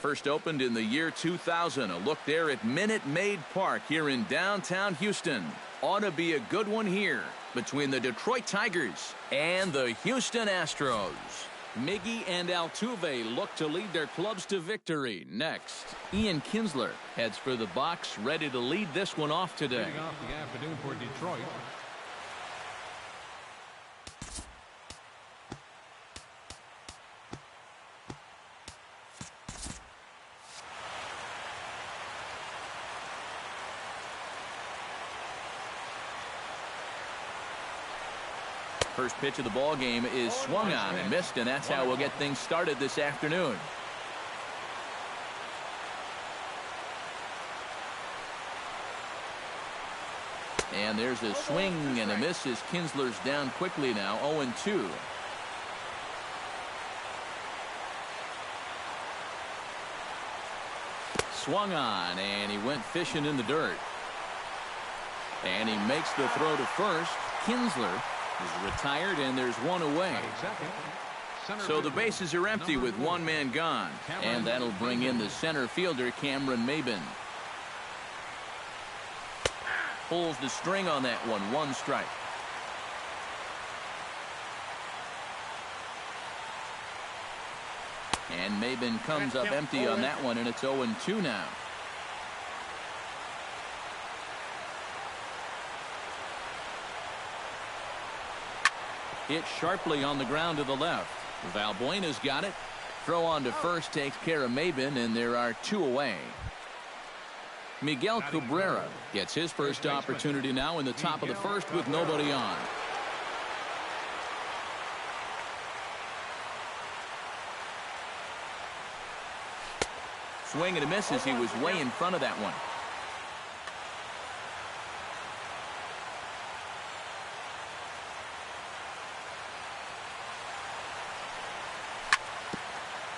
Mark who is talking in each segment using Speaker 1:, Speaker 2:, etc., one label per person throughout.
Speaker 1: First opened in the year 2000. A look there at Minute Maid Park here in downtown Houston. Ought to be a good one here between the Detroit Tigers and the Houston Astros. Miggy and Altuve look to lead their clubs to victory. Next, Ian Kinsler heads for the box, ready to lead this one off today.
Speaker 2: Leading off the afternoon for Detroit.
Speaker 1: First pitch of the ball game is swung on and missed, and that's how we'll get things started this afternoon. And there's a swing and a miss as Kinsler's down quickly now, 0-2. Swung on, and he went fishing in the dirt. And he makes the throw to first. Kinsler is retired, and there's one away. So the bases are empty with one man gone, and that'll bring in the center fielder, Cameron Maben. Pulls the string on that one, one strike. And Maben comes up empty on that one, and it's 0-2 now. Hit sharply on the ground to the left. Valbuena's got it. Throw on to first takes care of Maben, and there are two away. Miguel Cabrera gets his first opportunity now in the top of the first with nobody on. Swing and a miss as he was way in front of that one.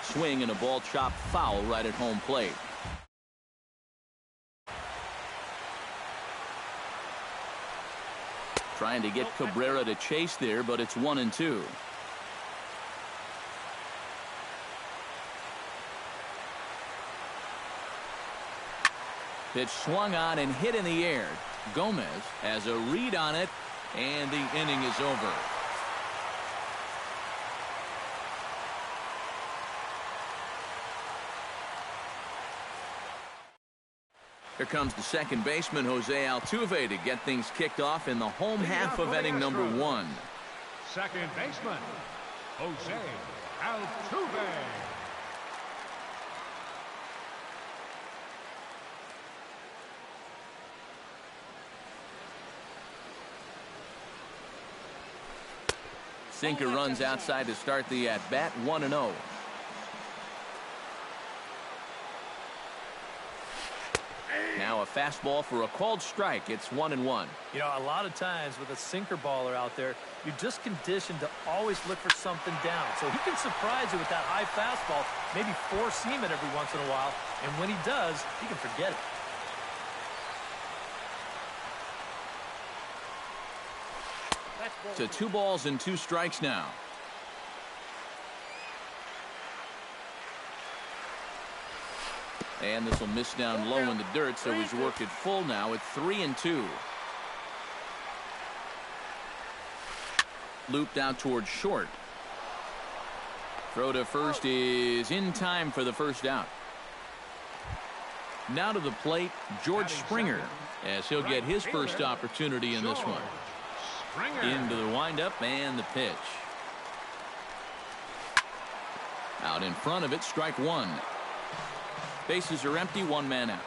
Speaker 1: Swing and a ball chopped foul right at home plate. Trying to get Cabrera to chase there, but it's 1-2. Pitch swung on and hit in the air. Gomez has a read on it, and the inning is over. Here comes the second baseman, Jose Altuve, to get things kicked off in the home half of inning number one.
Speaker 2: Second baseman, Jose Altuve.
Speaker 1: Sinker runs outside to start the at-bat, 1-0. Now a fastball for a called strike. It's 1-1.
Speaker 3: You know, a lot of times with a sinker baller out there, you're just conditioned to always look for something down. So he can surprise you with that high fastball, maybe four-seam it every once in a while. And when he does, he can forget it.
Speaker 1: So 2 balls and 2 strikes now. And this will miss down low in the dirt, so he's worked it full now at 3-2. Looped out towards short. Throw to first is in time for the first out. Now to the plate, George Springer, as he'll get his first opportunity in this one. Into the windup and the pitch. Out in front of it, strike one. Bases are empty, one man out.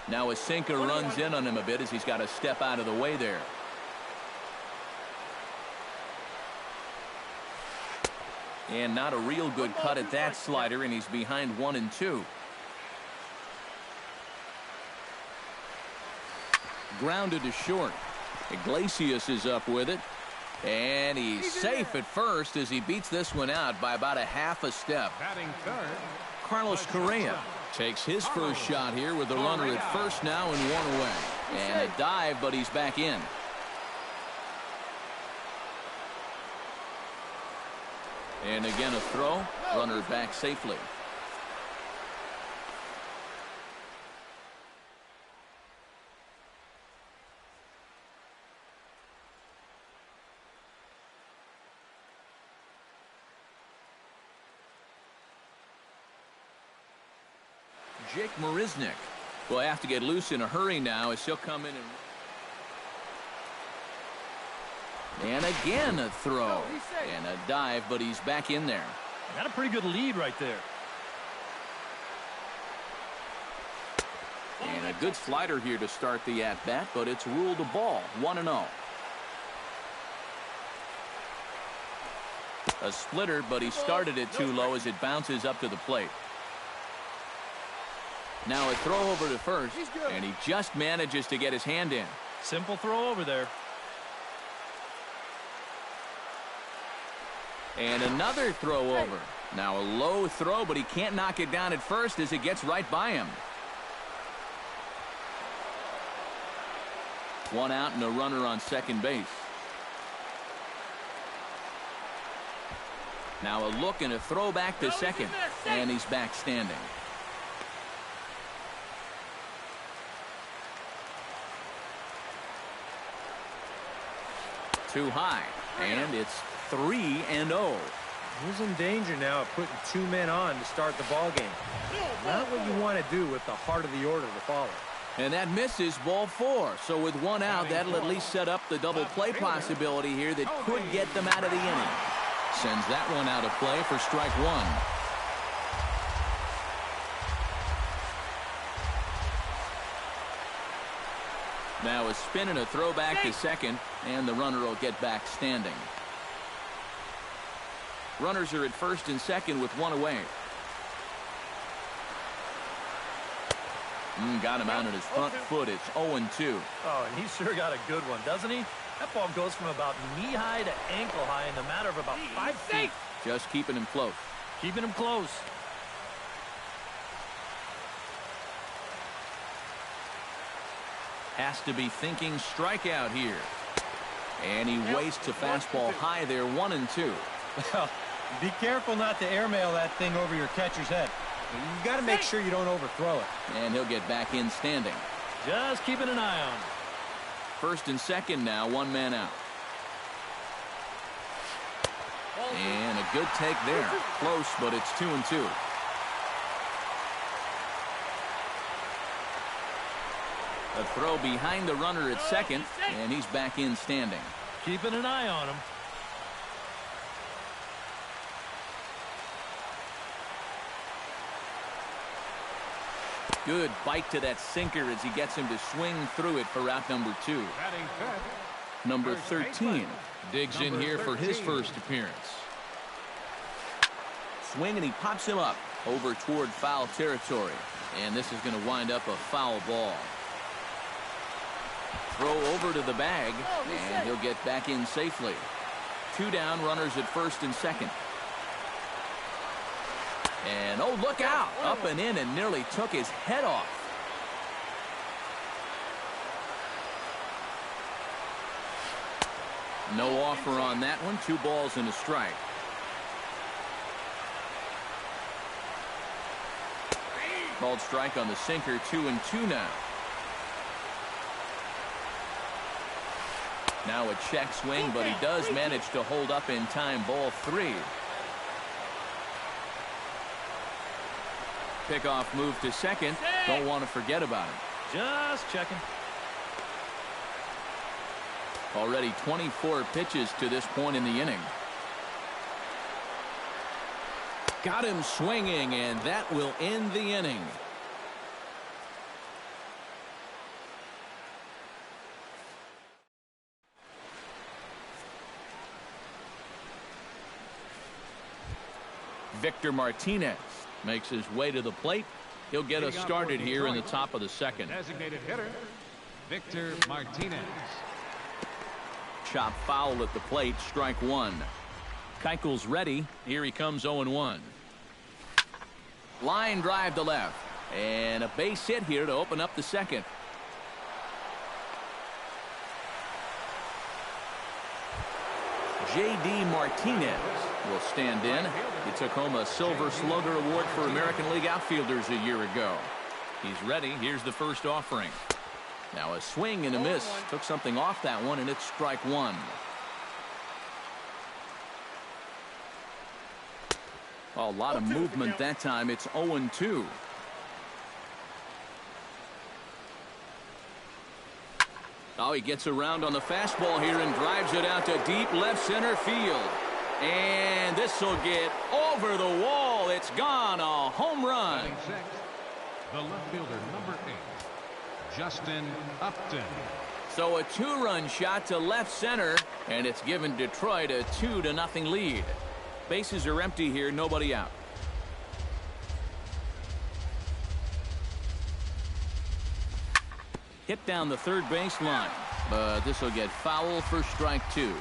Speaker 1: Now a sinker runs in on him a bit as he's got to step out of the way there. And not a real good cut at that slider, and he's behind 1-2. Grounded to short. Iglesias is up with it. And he's safe at first as he beats this one out by about a half a step. Carlos Correa takes his first shot here with the runner at first now and one away. And a dive, but he's back in. And again a throw. Runner back safely. Jake Marisnik will have to get loose in a hurry now as he'll come in and again a throw and a dive, but he's back in there.
Speaker 3: Got a pretty good lead right there.
Speaker 1: And a good slider here to start the at-bat, but it's ruled a ball, 1-0. A splitter, but he started it too low as it bounces up to the plate. Now a throw over to first, and he just manages to get his hand in.
Speaker 3: Simple throw over there.
Speaker 1: And another throw over. Now a low throw, but he can't knock it down at first as it gets right by him. One out and a runner on second base. Now a look and a throw back to second, and he's back standing. Too high, and it's 3-0.
Speaker 4: He's in danger now of putting two men on to start the ball game. Not what you want to do with the heart of the order to follow.
Speaker 1: And that misses, ball 4. So with one out, that'll at least set up the double play possibility here that could get them out of the inning. Sends that one out of play for strike one. Now a spin and a throw back to second, and the runner will get back standing. Runners are at first and second with one away. Got him out on his front foot. It's 0-2.
Speaker 3: Oh, and he sure got a good one, doesn't he? That ball goes from about knee-high to ankle-high in the matter of about 5 feet.
Speaker 1: Just keeping him close.
Speaker 3: Keeping him close.
Speaker 1: Has to be thinking strikeout here. And he wastes a fastball high there, 1-2.
Speaker 4: Well, be careful not to airmail that thing over your catcher's head. You got to make sure you don't overthrow it.
Speaker 1: And he'll get back in standing.
Speaker 3: Just keeping an eye on him.
Speaker 1: First and second now, one man out. And a good take there. Close, but it's 2-2. A throw behind the runner at second, and he's back in standing.
Speaker 3: Keeping an eye on him.
Speaker 1: Good bite to that sinker as he gets him to swing through it for out number 2. Number 13 digs in here for his first appearance. Swing, and he pops him up over toward foul territory. And this is going to wind up a foul ball. Throw over to the bag, and he'll get back in safely. 2 down, runners at first and second. And oh, look out! Up and in and nearly took his head off. No offer on that one. 2 balls and a strike. Called strike on the sinker. 2-2 now. Now a check swing, but he does manage to hold up in time. Ball 3. Pickoff move to second. Don't want to forget about it.
Speaker 3: Just checking.
Speaker 1: Already 24 pitches to this point in the inning. Got him swinging, and that will end the inning. Victor Martinez makes his way to the plate. He'll get us started here in the top of the second.
Speaker 2: Designated hitter, Victor Martinez.
Speaker 1: Chop foul at the plate, strike 1. Keuchel's ready. Here he comes, 0-1. Line drive to left. And a base hit here to open up the second. J.D. Martinez will stand in. He took home a Silver Slugger Award for American League outfielders a year ago. He's ready. Here's the first offering. Now a swing and a miss. Took something off that one, and it's strike one. A lot of movement that time. It's 0-2. Oh, he gets around on the fastball here and drives it out to deep left center field. And this will get over the wall. It's gone. A home run.
Speaker 2: The left fielder, number 8, Justin Upton.
Speaker 1: So a 2-run shot to left center, and it's given Detroit a 2-0 lead. Bases are empty here, nobody out. Hit down the third baseline, but this will get foul for strike 2.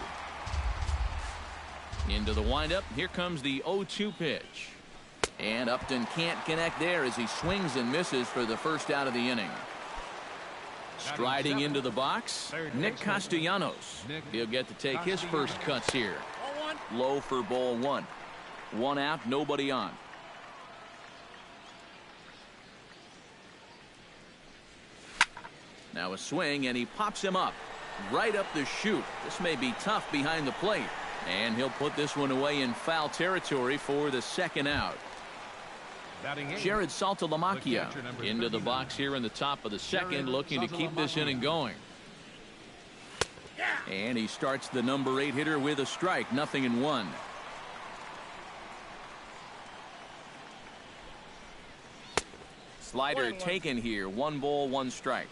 Speaker 1: Into the windup. Here comes the 0-2 pitch. And Upton can't connect there as he swings and misses for the first out of the inning. Striding into the box, Nick Castellanos. He'll get to take his first cuts here. Low for ball 1. 1 out, nobody on. Now a swing, and he pops him up. Right up the chute. This may be tough behind the plate. And he'll put this one away in foul territory for the second out. Jared Saltalamacchia into the box here in the top of the second, looking to keep this inning going. And he starts the number 8 hitter with a strike. 0-1. Slider taken here. 1 ball, 1 strike.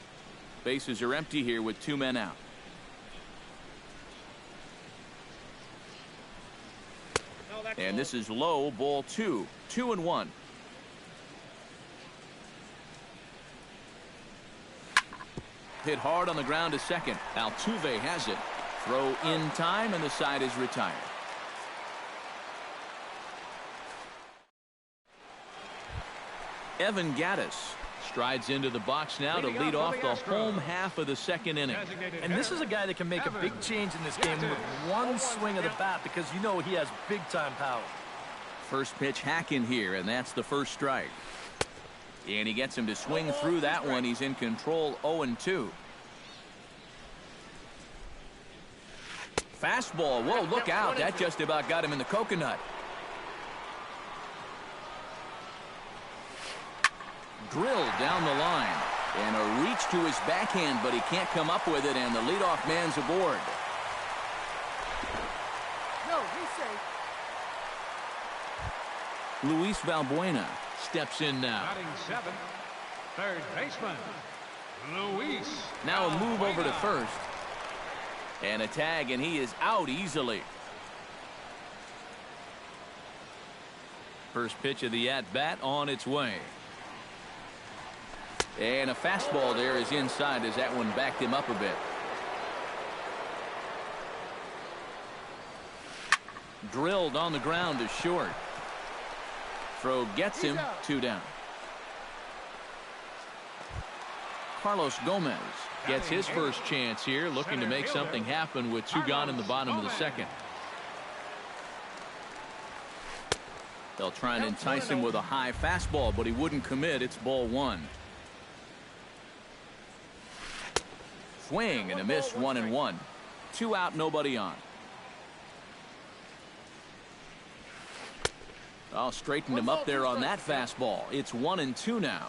Speaker 1: Bases are empty here with 2 men out. And this is low, ball 2. 2-1. Hit hard on the ground to second. Altuve has it. Throw in time, and the side is retired. Evan Gattis strides into the box now to lead off the home half of the second inning.
Speaker 3: And this is a guy that can make a big change in this game with one swing of the bat, because you know he has big-time power.
Speaker 1: First pitch hacking here, and that's the first strike. And he gets him to swing through that one. He's in control. 0-2. Fastball. Whoa, look out. That just about got him in the coconut. Drilled down the line. And a reach to his backhand, but he can't come up with it, and the leadoff man's aboard.
Speaker 5: No, he's safe.
Speaker 1: Luis Valbuena steps in now.
Speaker 2: Batting 7th, third baseman, Luis.
Speaker 1: Now a move over to first. And a tag, and he is out easily. First pitch of the at-bat on its way. And a fastball there is inside as that one backed him up a bit. Drilled on the ground to short. Throw gets him. 2 down. Carlos Gomez gets his first chance here, looking to make something happen with 2 gone in the bottom of the second. They'll try and entice him with a high fastball, but he wouldn't commit. It's ball 1. Swing and a miss. 1-1. 2 out, nobody on. Oh, straightened him up there on that fastball. It's 1-2 now.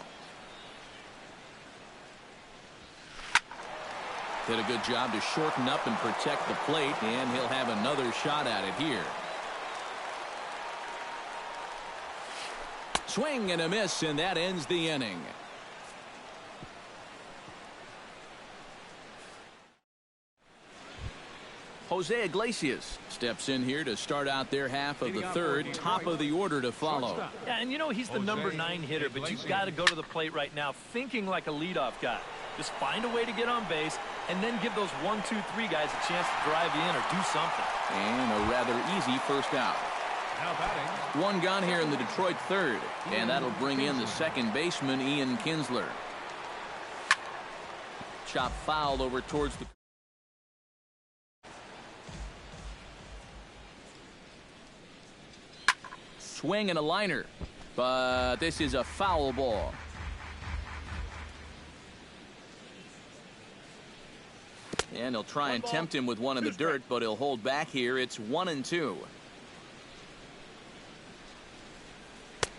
Speaker 1: Did a good job to shorten up and protect the plate, and he'll have another shot at it here. Swing and a miss, and that ends the inning. Jose Iglesias steps in here to start out their half of the third. Top of the order to follow.
Speaker 3: Yeah, and you know he's the number 9 hitter, but you've got to go to the plate right now thinking like a leadoff guy. Just find a way to get on base and then give those 1, 2, 3 guys a chance to drive you in or do something.
Speaker 1: And a rather easy first out.
Speaker 2: Now batting.
Speaker 1: 1 gone here in the Detroit third, and that'll bring in the second baseman, Ian Kinsler. Chop foul over towards the swing and a liner. But this is a foul ball. And he'll try and tempt him with one in the dirt, but he'll hold back here. It's 1-2.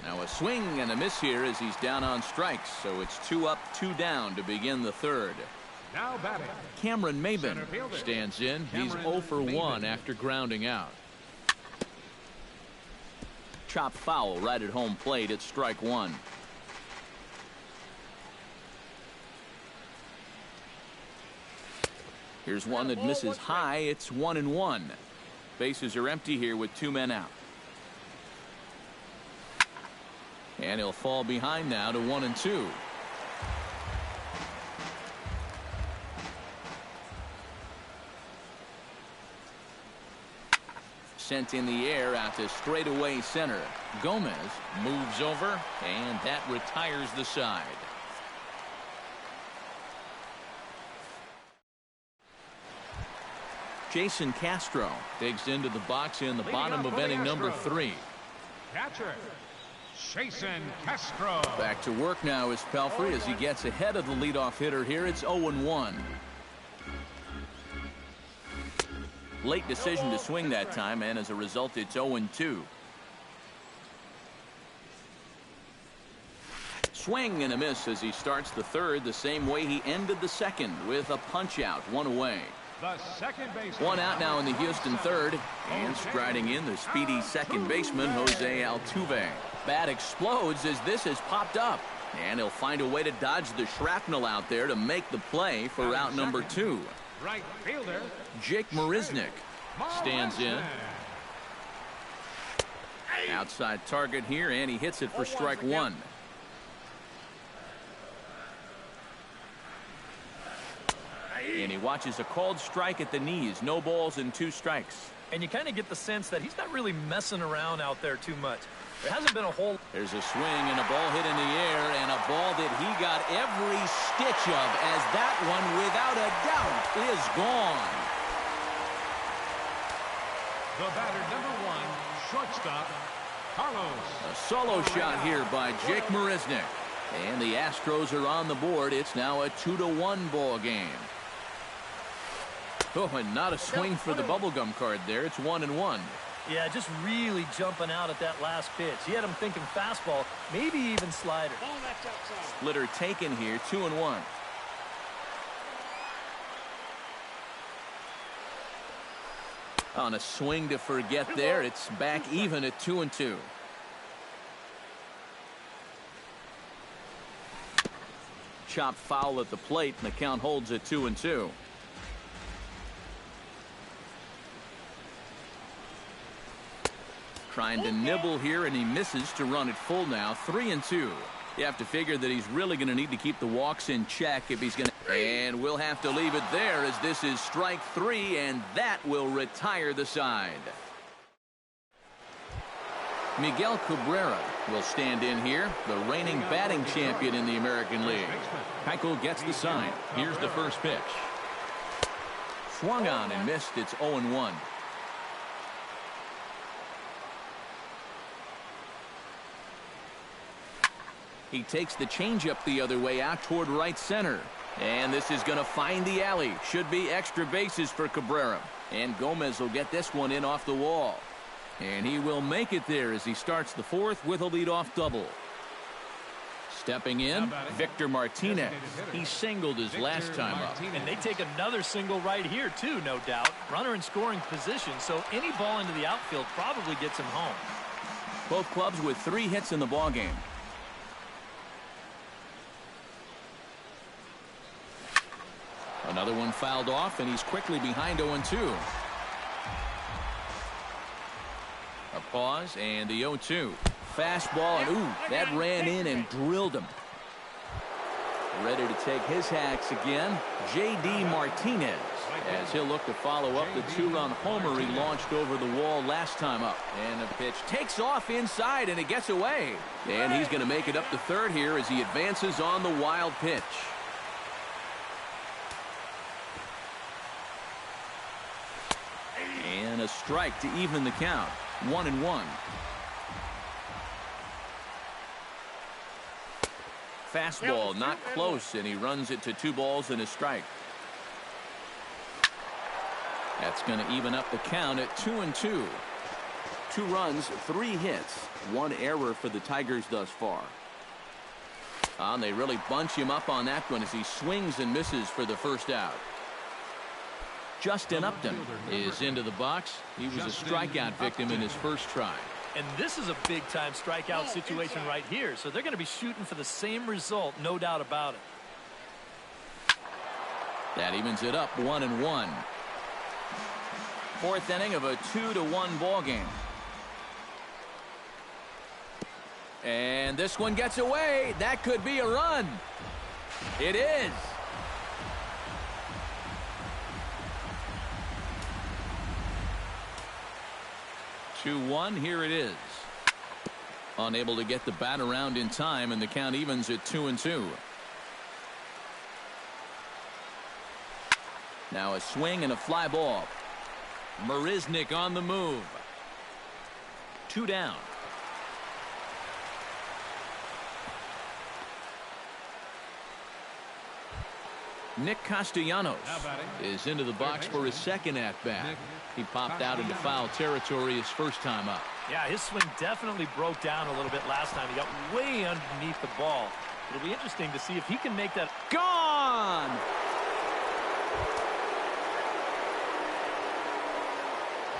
Speaker 1: Now a swing and a miss here as he's down on strikes. So it's 2 up, 2 down to begin the third.
Speaker 2: Now batting.
Speaker 1: Cameron Maben stands in. He's 0 for 1 after grounding out. Chop foul right at home plate at strike 1. Here's one that misses high. It's 1-1. Bases are empty here with 2 men out. And he'll fall behind now to 1-2. Sent in the air out to straightaway center. Gomez moves over, and that retires the side. Jason Castro digs into the box in the bottom of inning number 3.
Speaker 2: Catcher, Jason Castro.
Speaker 1: Back to work now is Pelfrey as he gets ahead of the leadoff hitter here. It's 0-1. Late decision to swing that time, and as a result, it's 0-2. Swing and a miss as he starts the third the same way he ended the second with a punch out, 1 away.
Speaker 2: The second baseman.
Speaker 1: 1 out now in the Houston third, and striding in the speedy second baseman Jose Altuve. Bat explodes as this has popped up, and he'll find a way to dodge the shrapnel out there to make the play for out number 2.
Speaker 2: Right fielder
Speaker 1: Jake Marisnick stands in. Outside target here, and he hits it for strike 1. And he watches a called strike at the knees. No balls and 2 strikes.
Speaker 3: And you kind of get the sense that he's not really messing around out there too much. There hasn't been a whole...
Speaker 1: There's a swing and a ball hit in the air, and a ball that he got every stitch of, as that one, without a doubt, is gone.
Speaker 2: The batter, number 1, shortstop, Carlos.
Speaker 1: A solo shot here by Jake Marisnick. And the Astros are on the board. It's now a 2-1 ball game. Oh, and not a swing for the bubblegum card there. It's 1-1.
Speaker 3: Yeah, just really jumping out at that last pitch. He had him thinking fastball, maybe even slider.
Speaker 1: Splitter taken here, 2-1. On a swing to forget there, it's back even at 2-2. Chop foul at the plate, and the count holds at 2-2. Trying to nibble here, and he misses to run it full now. 3-2. You have to figure that he's really going to need to keep the walks in check if he's going to. And we'll have to leave it there as this is strike 3, and that will retire the side. Miguel Cabrera will stand in here, the reigning batting champion in the American League. Keuchel gets the sign. Here's the first pitch. Swung on and missed. It's 0-1. He takes the changeup the other way out toward right center. And this is going to find the alley. Should be extra bases for Cabrera. And Gomez will get this one in off the wall. And he will make it there as he starts the fourth with a leadoff double. Stepping in, Victor Martinez. He singled his last time up.
Speaker 3: And they take another single right here, too, no doubt. Runner in scoring position, so any ball into the outfield probably gets him home.
Speaker 1: Both clubs with 3 hits in the ballgame. Another one fouled off, and he's quickly behind 0-2. A pause, and the 0-2. Fastball, and ooh, that ran in and drilled him. Ready to take his hacks again, J.D. Martinez, as he'll look to follow up the 2-run homer he launched over the wall last time up. And the pitch takes off inside, and it gets away. And he's going to make it up to third here as he advances on the wild pitch. And a strike to even the count. 1-1. Fastball not close, and he runs it to 2 balls and a strike. That's going to even up the count at 2-2. 2 runs, 3 hits, 1 error for the Tigers thus far. And they really bunch him up on that one as he swings and misses for the first out. Justin Upton is into the box. He was a strikeout victim in his first try.
Speaker 3: And this is a big-time strikeout situation right here. So they're going to be shooting for the same result, no doubt about it.
Speaker 1: That evens it up 1-1. 4th inning of a 2-1 ball game. And this one gets away. That could be a run. It is. Two-one. Here it is. Unable to get the bat around in time, and the count evens at 2-2. Now a swing and a fly ball. Marisnik on the move. 2 down. Nick Castellanos is into the box for his second at-bat. He popped out into foul territory his first time up.
Speaker 3: Yeah, his swing definitely broke down a little bit last time. He got way underneath the ball. It'll be interesting to see if he can make that.
Speaker 1: Gone!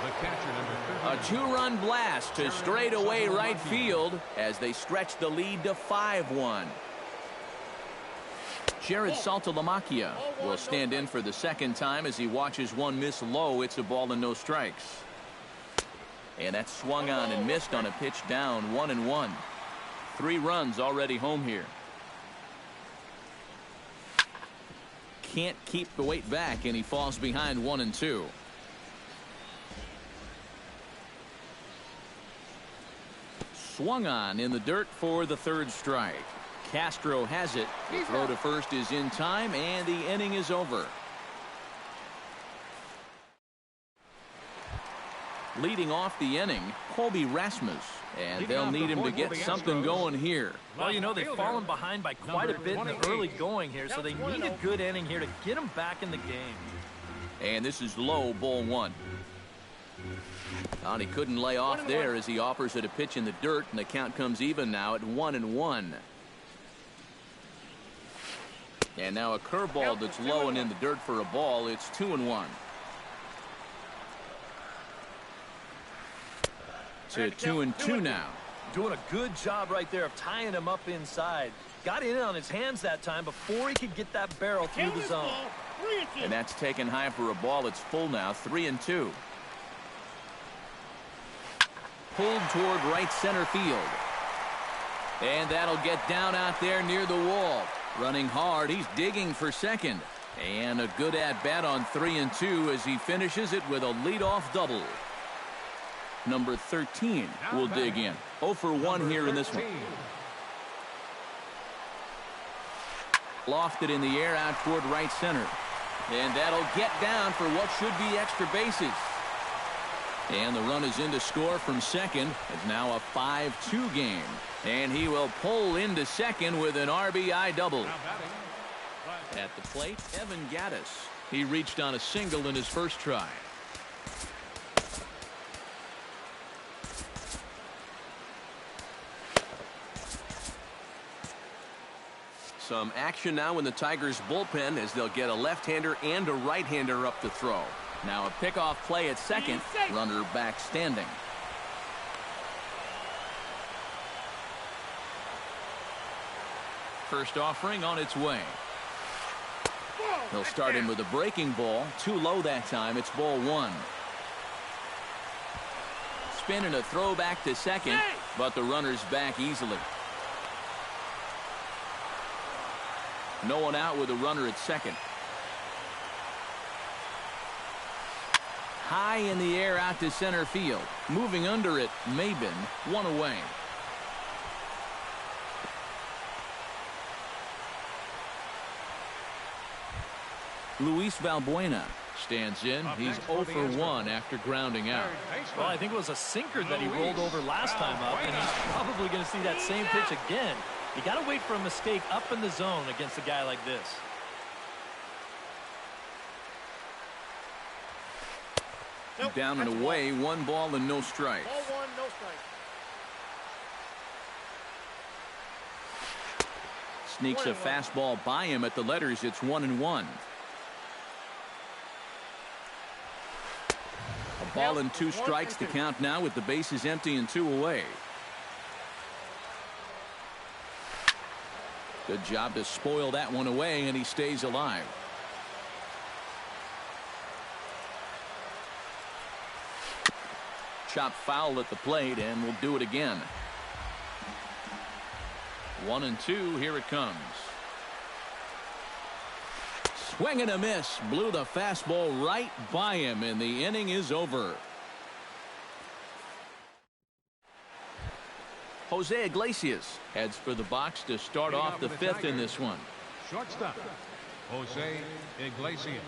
Speaker 2: The catcher, number 30.
Speaker 1: A 2-run blast to straightaway right field as they stretch the lead to 5-1. Jared Saltalamacchia will stand in for the second time as he watches one miss low. It's a ball and no strikes. And that's swung on and missed on a pitch down. 1-1. 3 runs already home here. Can't keep the weight back, and he falls behind 1-2. Swung on in the dirt for the 3rd strike. Castro has it. The throw to first is in time, and the inning is over. Leading off the inning, Colby Rasmus, and they'll need him to get something going here.
Speaker 3: Well, you know, they've fallen behind by quite a bit in the early going here, so they need a good inning here to get them back in the game.
Speaker 1: And this is low, ball 1. And he couldn't lay off there as he offers it a pitch in the dirt, and the count comes even now at 1-1. And now a curveball that's low and in the dirt for a ball. It's 2-1. To 2-2 now.
Speaker 3: Doing a good job right there of tying him up inside. Got in on his hands that time before he could get that barrel through the zone.
Speaker 1: And that's taken high for a ball. It's full now. 3-2. Pulled toward right center field. And that'll get down out there near the wall. Running hard, he's digging for second. And a good at-bat on 3-2 as he finishes it with a leadoff double. Number 13 will dig in. 0 for 1 here in this one. Lofted in the air out toward right center. And that'll get down for what should be extra bases. And the run is in to score from second. It's now a 5-2 game. And he will pull into second with an RBI double. At the plate, Evan Gattis. He reached on a single in his first try. Some action now in the Tigers bullpen as they'll get a left-hander and a right-hander up to throw. Now a pickoff play at second. Runner back standing. First offering on its way. They'll start him with a breaking ball. Too low that time. It's ball 1. Spin and a throw back to second, but the runner's back easily. No one out with a runner at second. High in the air out to center field. Moving under it, Mabin, 1 away. Luis Valbuena stands in. He's 0 for 1 after grounding out.
Speaker 3: Well, I think it was a sinker that he rolled over last time up, and he's probably going to see that same pitch again. You got to wait for a mistake up in the zone against a guy like this.
Speaker 2: Nope,
Speaker 1: down and away, 1 ball and no strikes.
Speaker 2: Ball 1, no strikes.
Speaker 1: Sneaks a fastball by him at the letters. It's 1-1. A ball and 2 strikes to count now with the bases empty and 2 away. Good job to spoil that one away, and he stays alive. Chop foul at the plate, and we'll do it again. 1-2, here it comes. Swing and a miss. Blew the fastball right by him, and the inning is over. Jose Iglesias heads for the box to start off the 5th in this one.
Speaker 2: Shortstop, Jose Iglesias.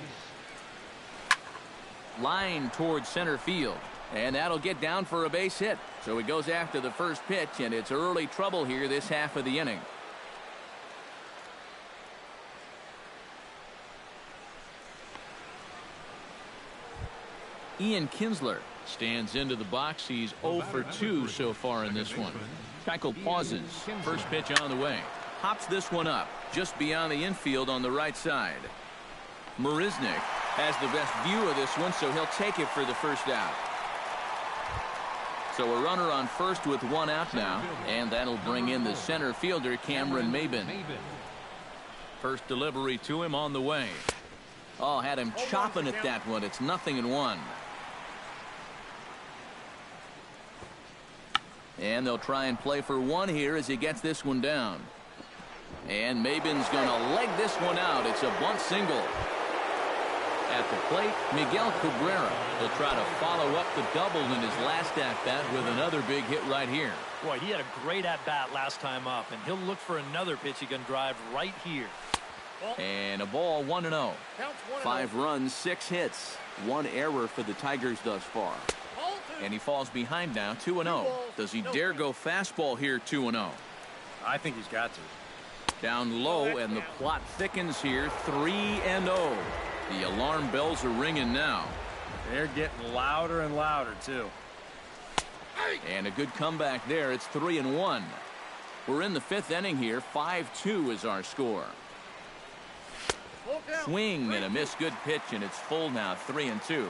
Speaker 1: Line towards center field. And that'll get down for a base hit. So he goes after the first pitch, and it's early trouble here this half of the inning. Ian Kinsler stands into the box. He's 0 for 2 so far in this one. Keuchel pauses. First pitch on the way. Hops this one up just beyond the infield on the right side. Marisnick has the best view of this one, so he'll take it for the first out. So a runner on first with 1 out now, and that'll bring in the center fielder, Cameron Maben. First delivery to him on the way. Oh, had him chopping at that one. It's 0-1. And they'll try and play for 1 here as he gets this one down. And Maben's going to leg this one out. It's a bunt single. At the plate, Miguel Cabrera will try to follow up the double in his last at-bat with another big hit right here.
Speaker 3: Boy, he had a great at-bat last time up, and he'll look for another pitch he can drive right here.
Speaker 1: And a ball, 1-0. 5 runs, 6 hits. 1 error for the Tigers thus far. And he falls behind now, 2-0. Does he dare go fastball here, 2-0?
Speaker 4: I think he's got to.
Speaker 1: Down low, and the plot thickens here, 3-0. The alarm bells are ringing now.
Speaker 4: They're getting louder and louder, too.
Speaker 1: And a good comeback there. It's 3-1. We're in the 5th inning here. 5-2 is our score. Swing and a miss. Good pitch, and it's full now. 3-2.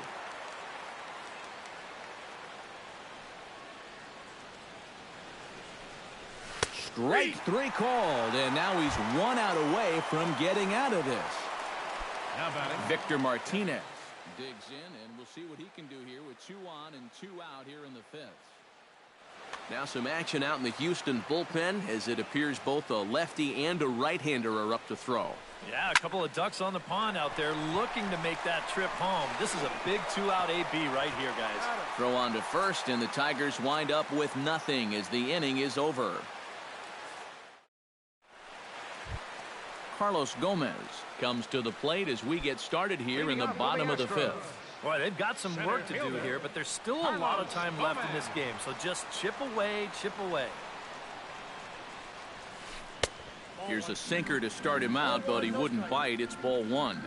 Speaker 1: Strike 3 called, and now he's 1 out away from getting out of this. Victor Martinez digs in, and we'll see what he can do here with 2 on and 2 out here in the 5th. Now some action out in the Houston bullpen, as it appears both a lefty and a right-hander are up to throw.
Speaker 3: Yeah, a couple of ducks on the pond out there looking to make that trip home. This is a big 2-out AB right here, guys.
Speaker 1: Throw on to first, and the Tigers wind up with nothing as the inning is over. Carlos Gomez comes to the plate as we get started here in the bottom of the 5th.
Speaker 3: Boy, they've got some work to do here, but there's still a lot of time left in this game. So just chip away, chip away.
Speaker 1: Here's a sinker to start him out, but he wouldn't bite. It's ball 1.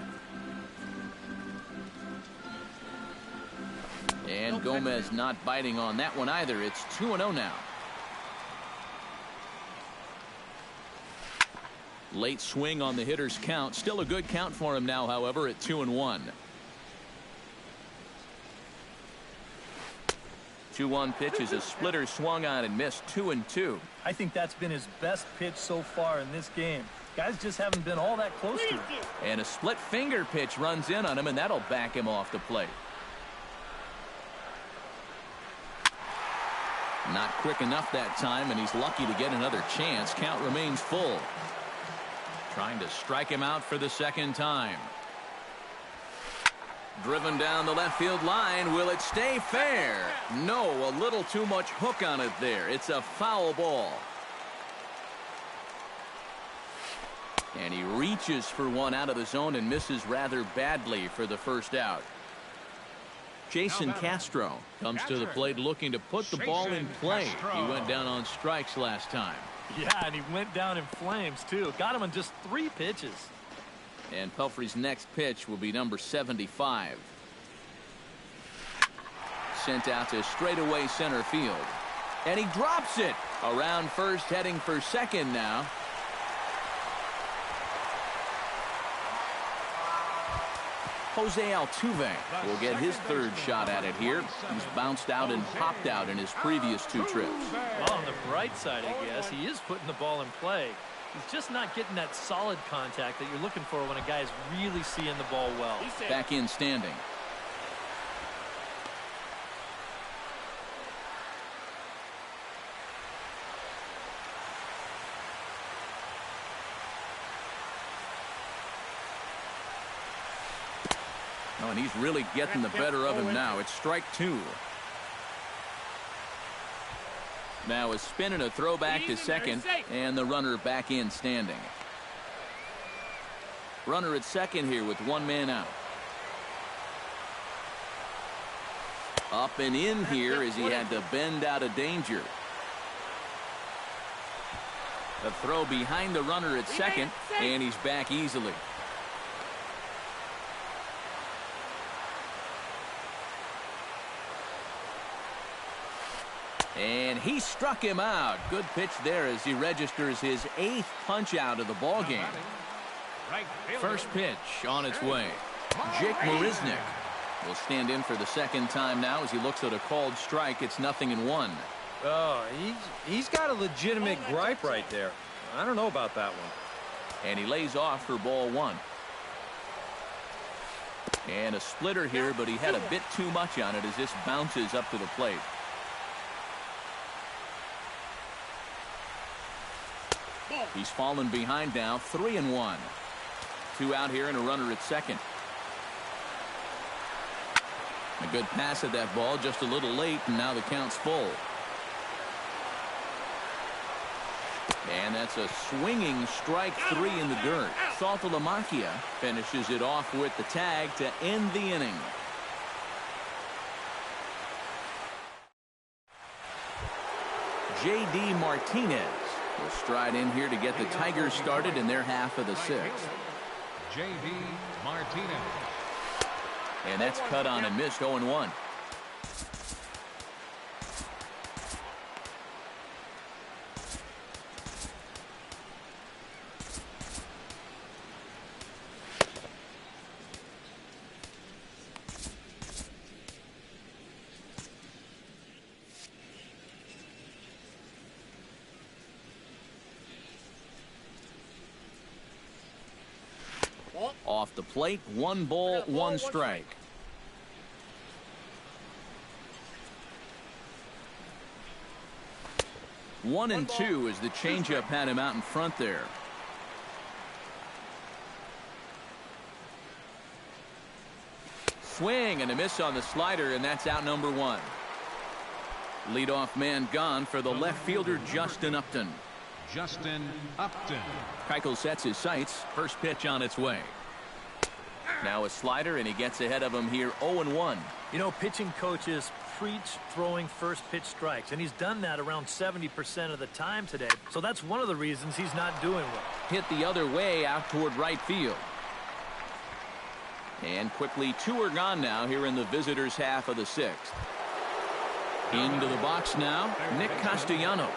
Speaker 1: And Gomez not biting on that one either. It's 2-0 now. Late swing on the hitter's count. Still a good count for him now, however, at 2-1. 2-1 pitch is a splitter swung on and missed. 2-2.
Speaker 3: I think that's been his best pitch so far in this game. Guys just haven't been all that close to it.
Speaker 1: And a split finger pitch runs in on him, and that'll back him off the plate. Not quick enough that time, and he's lucky to get another chance. Count remains full. Trying to strike him out for the 2nd time. Driven down the left field line. Will it stay fair? No, a little too much hook on it there. It's a foul ball. And he reaches for 1 out of the zone and misses rather badly for the first out. Jason Castro comes to the plate looking to put the ball in play. He went down on strikes last time.
Speaker 3: Yeah, and he went down in flames, too. Got him on just 3 pitches.
Speaker 1: And Pelfrey's next pitch will be number 75. Sent out to straightaway center field. And he drops it. Around first, heading for second now. Jose Altuve will get his 3rd shot at it here. He's bounced out and popped out in his previous 2 trips.
Speaker 3: Well, on the bright side, I guess, he is putting the ball in play. He's just not getting that solid contact that you're looking for when a guy is really seeing the ball well.
Speaker 1: Back in standing. Oh, and he's really getting the better of him now. It's strike 2. Now a spin and a throwback to second, and the runner back in standing. Runner at second here with 1 man out. Up and in here as he had to bend out of danger. The throw behind the runner at second, and he's back easily. And he struck him out. Good pitch there as he registers his 8th punch out of the ball game. First pitch on its way. Jake Marisnick will stand in for the 2nd time now as he looks at a called strike. It's 0-1.
Speaker 4: Oh, he's got a legitimate gripe right there. I don't know about that one.
Speaker 1: And he lays off for ball 1. And a splitter here, but he had a bit too much on it as this bounces up to the plate. He's fallen behind now, 3-1. 2 out here and a runner at second. A good pass at that ball, just a little late, and now the count's full. And that's a swinging strike 3 in the dirt. Saltalamacchia finishes it off with the tag to end the inning. J.D. Martinez will stride in here to get the Tigers started in their half of the 6th.
Speaker 2: J.D. Martinez.
Speaker 1: And that's cut on and missed, 0-1. Off the plate, 1 ball, 1 strike. One and 2 as the changeup had him out in front there. Swing and a miss on the slider, and that's out number 1. Leadoff man gone for the left fielder Justin Upton.
Speaker 2: Justin Upton.
Speaker 1: Keuchel sets his sights. First pitch on its way. Now a slider, and he gets ahead of him here, 0-1.
Speaker 3: You know, pitching coaches preach throwing first pitch strikes, and he's done that around 70% of the time today. So that's one of the reasons he's not doing well.
Speaker 1: Hit the other way out toward right field. And quickly 2 are gone now here in the visitors' half of the 6th. Into the box now, Nick Castellanos.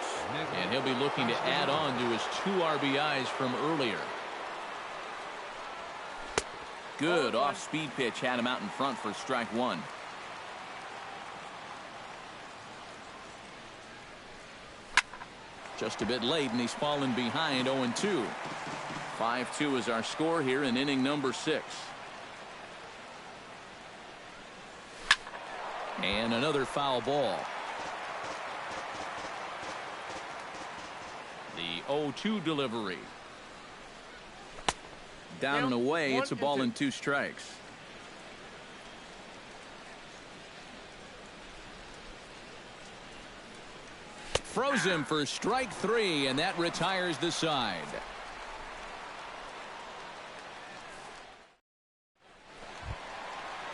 Speaker 1: And he'll be looking to add on to his 2 RBIs from earlier. Good off-speed pitch had him out in front for strike 1. Just a bit late, and he's fallen behind, 0-2. 5-2 is our score here in inning number 6. And another foul ball. The 0-2 delivery. Down and away, it's a ball and 2 strikes. Froze him for strike 3, and that retires the side.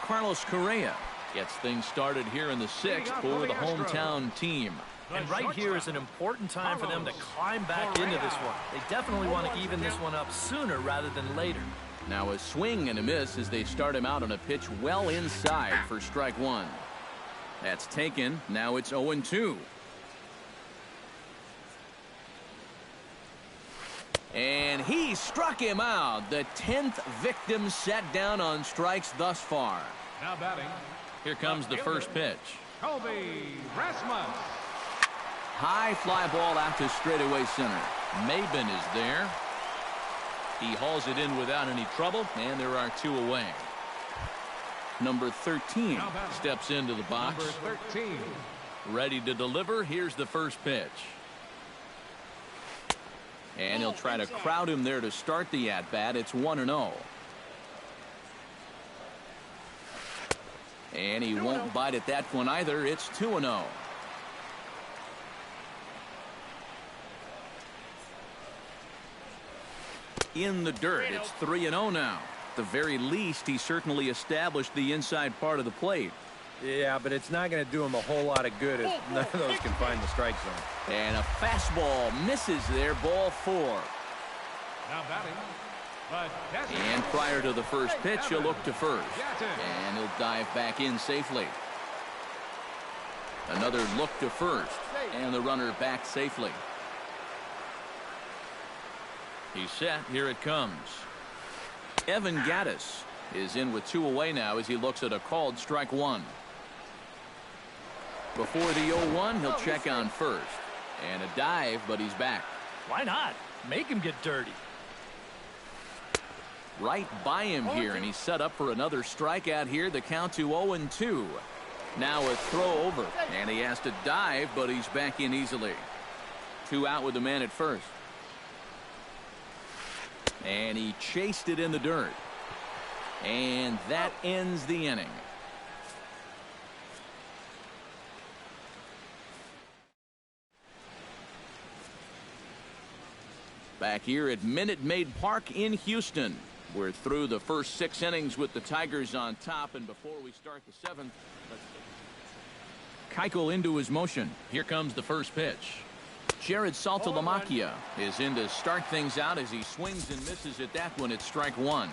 Speaker 1: Carlos Correa Gets things started here in the 6th for the hometown team.
Speaker 3: And right here is an important time for them to climb back into this one. They definitely want to even this one up sooner rather than later.
Speaker 1: Now a swing and a miss as they start him out on a pitch well inside for strike one. That's taken. Now it's 0-2. And he struck him out. The 10th victim set down on strikes thus far.
Speaker 2: Now batting.
Speaker 1: Here comes the first pitch.
Speaker 2: Colby Rasmus.
Speaker 1: High fly ball out to straightaway center. Maben is there. He hauls it in without any trouble, and there are 2 away. Number 13 steps into the box.
Speaker 2: Number 13.
Speaker 1: Ready to deliver. Here's the first pitch. And he'll try to crowd him there to start the at-bat. It's 1-0. And he won't bite at that one either. It's 2-0. In the dirt, it's 3-0 now. At the very least, he certainly established the inside part of the plate.
Speaker 4: Yeah, but it's not going to do him a whole lot of good if none of those can find the strike zone.
Speaker 1: And a fastball misses there, ball 4.
Speaker 2: Now batting.
Speaker 1: And prior to the first pitch, he'll look to first. And he'll dive back in safely. Another look to first. And the runner back safely. He's set. Here it comes. Evan Gattis is in with 2 away now as he looks at a called strike one. Before the 0-1, he'll check on first. And a dive, but he's back.
Speaker 3: Why not? Make him get dirty.
Speaker 1: Right by him here, and he's set up for another strikeout here. The count to 0-2. Now a throw over, and he has to dive, but he's back in easily. 2 out with the man at first. And he chased it in the dirt. And that ends the inning. Back here at Minute Maid Park in Houston. We're through the first 6 innings with the Tigers on top. And before we start the 7th, Keuchel into his motion. Here comes the first pitch. Jared Saltalamacchia is in to start things out as he swings and misses at that one. It's strike one.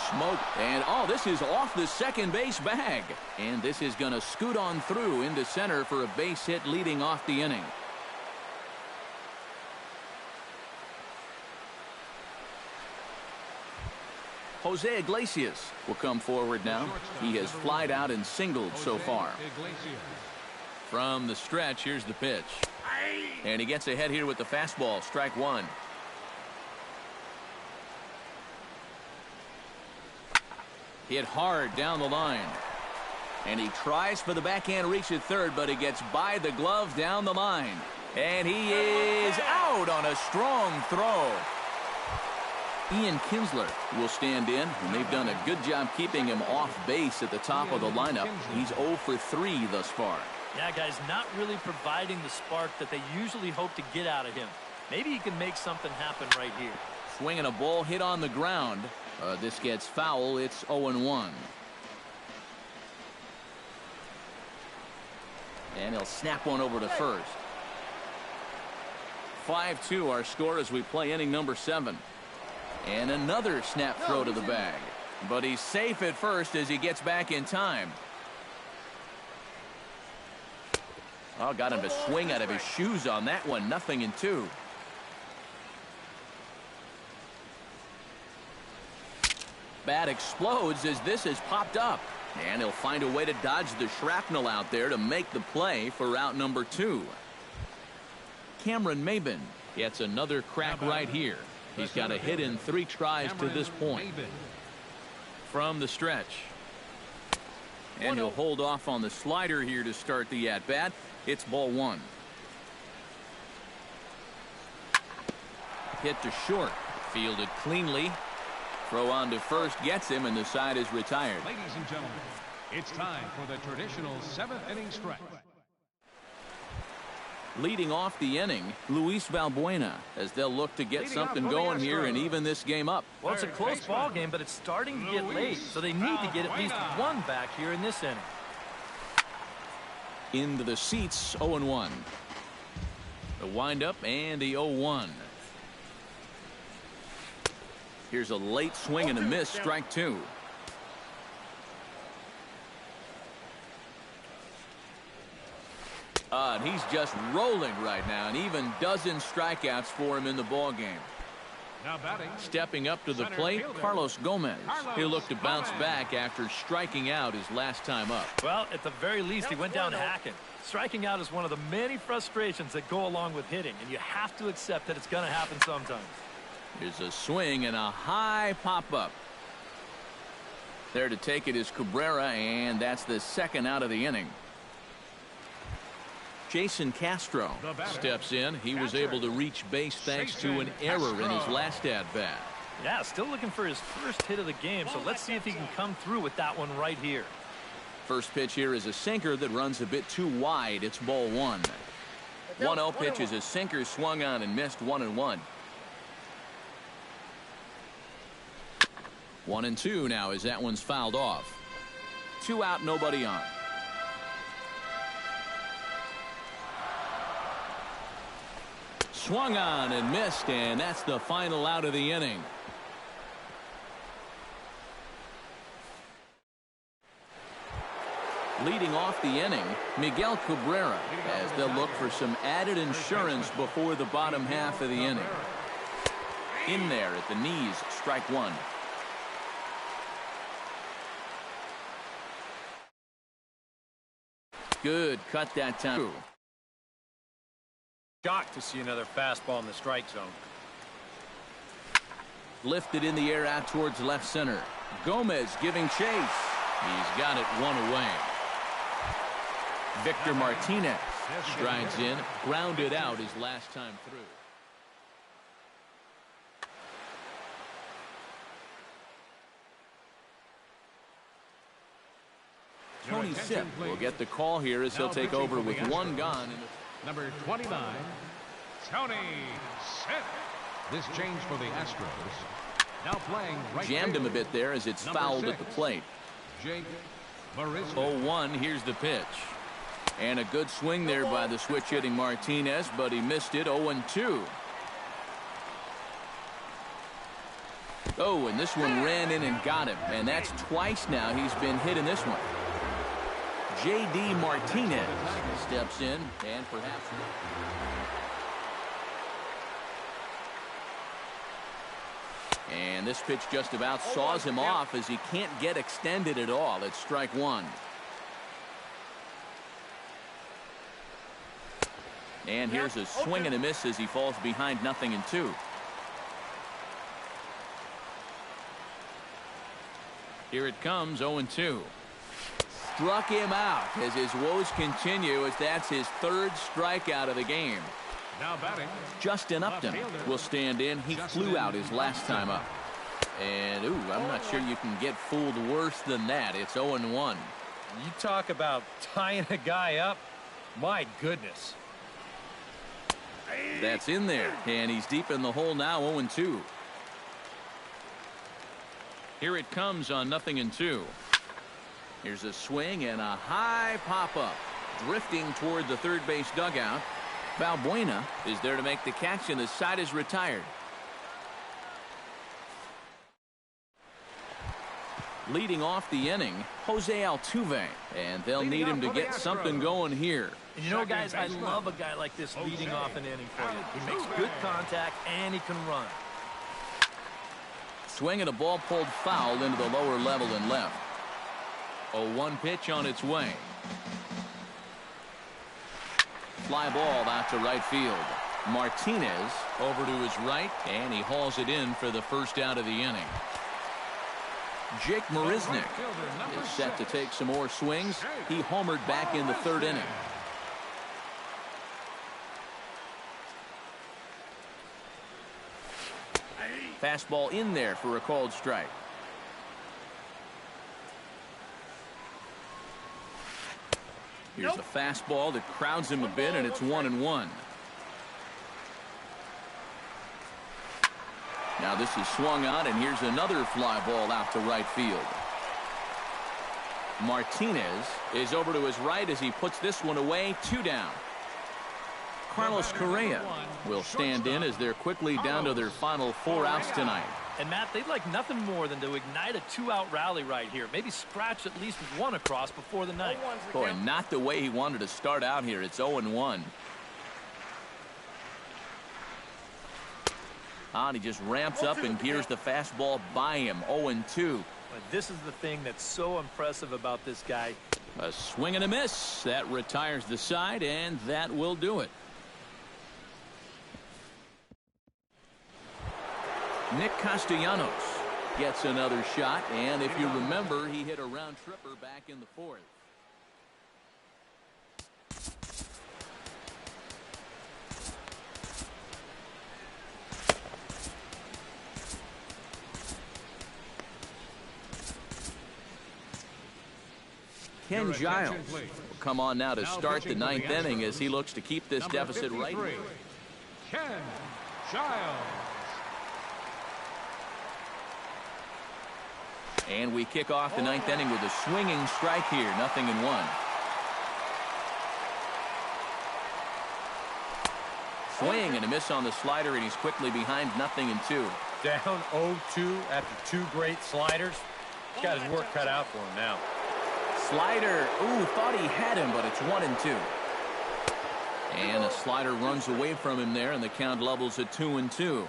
Speaker 1: Smoke, and this is off the second base bag. And this is going to scoot on through into center for a base hit leading off the inning. Jose Iglesias will come forward now. He has flied out and singled so far. From the stretch, here's the pitch. And he gets ahead here with the fastball, strike one. Hit hard down the line. And he tries for the backhand reach at third, but he gets by the glove down the line. And he is out on a strong throw. Ian Kinsler will stand in, and they've done a good job keeping him off base at the top of the lineup. He's 0 for 3 thus far.
Speaker 3: Yeah, guys, not really providing the spark that they usually hope to get out of him. Maybe he can make something happen right here.
Speaker 1: Swinging a ball hit on the ground. This gets foul. It's 0-1. And he'll snap one over to first. 5-2 our score as we play inning number 7. And another snap throw to the bag. But he's safe at first as he gets back in time. Oh, got him to swing out of his shoes on that one. 0-2. Bat explodes as this has popped up. And he'll find a way to dodge the shrapnel out there to make the play for out number 2. Cameron Maben gets another crack right here. He's got a hit in 3 tries to this point. From the stretch. And he'll hold off on the slider here to start the at-bat. It's ball 1. Hit to short. Fielded cleanly. Throw on to first gets him, and the side is retired.
Speaker 2: Ladies and gentlemen, It's time for the traditional seventh inning stretch.
Speaker 1: Leading off the inning, Luis Valbuena, as they'll look to get something going here and even this game up.
Speaker 3: Well, it's a close ball game, but it's starting to get late, so they need to get at least one back here in this inning.
Speaker 1: Into the seats, 0-1. The windup and the 0-1. Here's a late swing and a miss, strike two. And he's just rolling right now, and even dozen strikeouts for him in the ball game.
Speaker 2: Now batting.
Speaker 1: Stepping up to the plate, Carlos Gomez. He'll look to bounce back after striking out his last time up.
Speaker 3: Well, at the very least, he went down hacking. Striking out is one of the many frustrations that go along with hitting, and you have to accept that it's going to happen sometimes.
Speaker 1: Here's a swing and a high pop-up. There to take it is Cabrera, and that's the second out of the inning. Jason Castro steps in. He was able to reach base thanks to an error in his last at-bat.
Speaker 3: Yeah, still looking for his first hit of the game, so let's see if he can come through with that one right here.
Speaker 1: First pitch here is a sinker that runs a bit too wide. It's ball one. 1-0 pitch is a sinker swung on and missed, 1-1. 1-2 now as that one's fouled off. 2 out, nobody on. Swung on and missed, and that's the final out of the inning. Leading off the inning, Miguel Cabrera, as they'll look for some added insurance before the bottom half of the inning. In there at the knees, strike one. Good cut that time.
Speaker 4: Shocked to see another fastball in the strike zone.
Speaker 1: Lifted in the air out towards left center. Gomez giving chase. He's got it one away. Victor Martinez strides in, grounded out his last time through. Tony Sipp will get the call here as he'll take over with one gone.
Speaker 2: Number 29, Tony Sipp. This change for the Astros. Now playing right.
Speaker 1: Jammed him a bit there as it's fouled at the plate.
Speaker 2: Jake Marisnick.
Speaker 1: 0-1, here's the pitch. And a good swing there by the switch-hitting Martinez, but he missed it. 0-2. Oh, and this one ran in and got him. And that's twice now he's been hit in this one. J.D. Martinez steps in, and perhaps... And this pitch just about saws him off as he can't get extended at all. It's strike one. And here's a swing and a miss as he falls behind 0-2. Here it comes, 0-2. Struck him out as his woes continue as that's his third strikeout of the game.
Speaker 2: Now batting.
Speaker 1: Justin Upton will stand in. He flew out his last time up. And, ooh, I'm not sure you can get fooled worse than that. It's 0-1.
Speaker 4: You talk about tying a guy up. My goodness.
Speaker 1: That's in there, and he's deep in the hole now, 0-2. Here it comes on 0-2. Here's a swing and a high pop-up. Drifting toward the third base dugout. Valbuena is there to make the catch, and the side is retired. Leading off the inning, Jose Altuve, and they'll need him to get something going here.
Speaker 3: And you know, guys, I love a guy like this leading off an inning for you. He makes good contact, and he can run.
Speaker 1: Swing and a ball pulled foul into the lower level and left. 0-1 pitch on its way. Fly ball out to right field. Martinez over to his right, and he hauls it in for the first out of the inning. Jake Marisnick is set to take some more swings. He homered back in the third inning. Fastball in there for a called strike. Here's a fastball that crowds him a bit, and it's 1-1. Now this is swung on, and here's another fly ball out to right field. Martinez is over to his right as he puts this one away. 2 down. Carlos Correa will stand in as they're quickly down to their final 4 outs tonight.
Speaker 3: And Matt, they'd like nothing more than to ignite a 2-out rally right here. Maybe scratch at least 1 across before the ninth.
Speaker 1: Boy, not the way he wanted to start out here. It's 0-1. And he just ramps up and gears the fastball by him. 0-2.
Speaker 3: But this is the thing that's so impressive about this guy.
Speaker 1: A swing and a miss. That retires the side, and that will do it. Nick Castellanos gets another shot, and if you remember, he hit a round tripper back in the 4th. Ken Giles will come on now to start the 9th inning as he looks to keep this deficit right.
Speaker 2: Ken Giles.
Speaker 1: And we kick off the 9th inning with a swinging strike here. 0-1. Swing and a miss on the slider, and he's quickly behind 0-2.
Speaker 4: Down 0-2 after 2 great sliders. He's got his work cut out for him now.
Speaker 1: Slider. Ooh, thought he had him, but it's 1-2. And a slider runs away from him there, and the count levels at 2-2.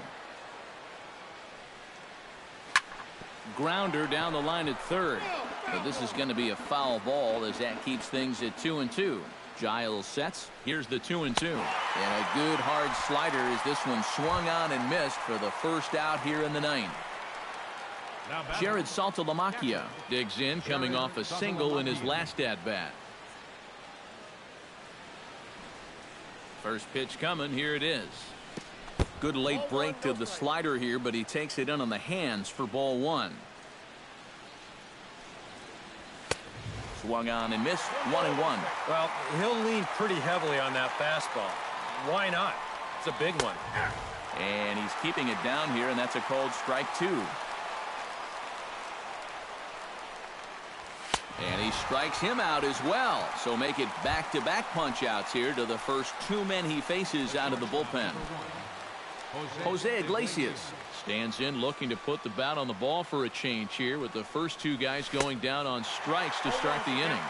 Speaker 1: Grounder down the line at third. But this is going to be a foul ball as that keeps things at 2-2. Giles sets. Here's the 2-2. And a good hard slider as this one swung on and missed for the first out here in the 9th. Jared Saltalamacchia digs in, coming off a single in his last at-bat. First pitch coming. Here it is. Good late break to the slider here, but he takes it in on the hands for ball 1. Swung on and missed. 1-1.
Speaker 4: Well, he'll lean pretty heavily on that fastball. Why not? It's a big one.
Speaker 1: And he's keeping it down here, and that's a called strike 2. And he strikes him out as well. So make it back-to-back punch-outs here to the first 2 men he faces out of the bullpen. Jose Iglesias stands in, looking to put the bat on the ball for a change here, with the first 2 guys going down on strikes to start the inning.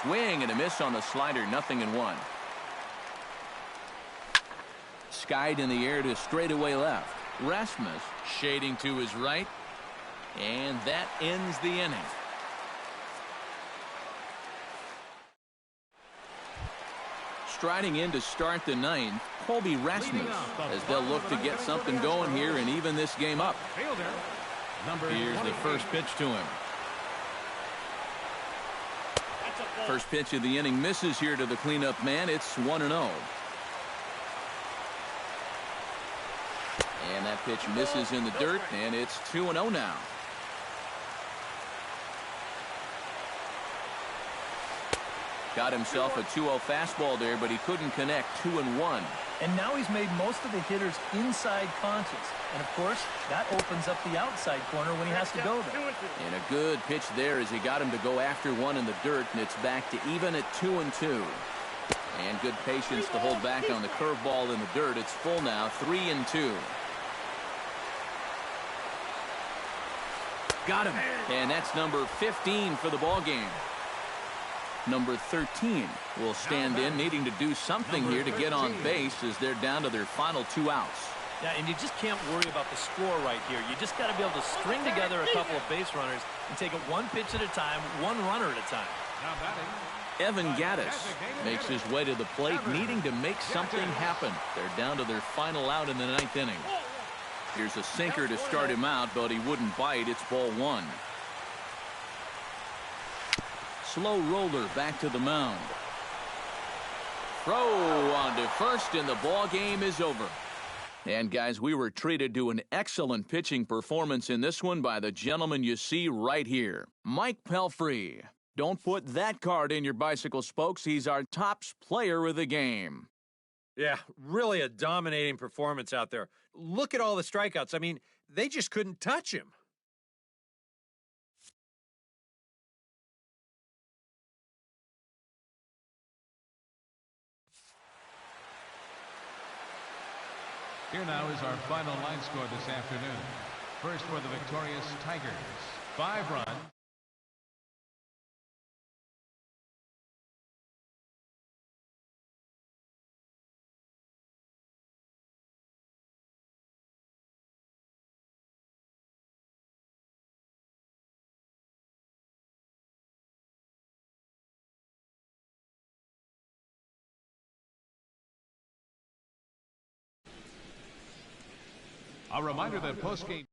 Speaker 1: Swing and a miss on the slider. 0-1. Skied in the air to straightaway left. Rasmus shading to his right, and that ends the inning. Striding in to start the 9th, Colby Rasmus, as they'll look to get something going here and even this game up. Here's the first pitch to him. First pitch of the inning misses here to the cleanup man. It's 1-0. And that pitch misses in the dirt, and it's 2-0 now. Got himself a 2-0 fastball there, but he couldn't connect. 2-1.
Speaker 3: And now he's made most of the hitters inside conscious. And, of course, that opens up the outside corner when he has to go there.
Speaker 1: And a good pitch there as he got him to go after one in the dirt, and it's back to even at 2-2. And good patience to hold back on the curveball in the dirt. It's full now, 3-2. Got him. And that's number 15 for the ball game. Number 13 will stand in, needing to do something here to get on base as they're down to their final 2 outs.
Speaker 3: Yeah, and you just can't worry about the score right here. You just got to be able to string together a couple of base runners and take it 1 pitch at a time, 1 runner at a time.
Speaker 1: Evan Gattis makes his way to the plate, needing to make something happen. They're down to their final out in the 9th inning. Here's a sinker to start him out, but he wouldn't bite. It's ball 1. Slow roller back to the mound. Throw on to first, and the ball game is over. And guys, we were treated to an excellent pitching performance in this one by the gentleman you see right here, Mike Pelfrey. Don't put that card in your bicycle spokes. He's our top player of the game.
Speaker 4: Yeah, really a dominating performance out there. Look at all the strikeouts. I mean, they just couldn't touch him.
Speaker 2: Here now is our final line score this afternoon. First for the victorious Tigers, 5 runs. A reminder that postgame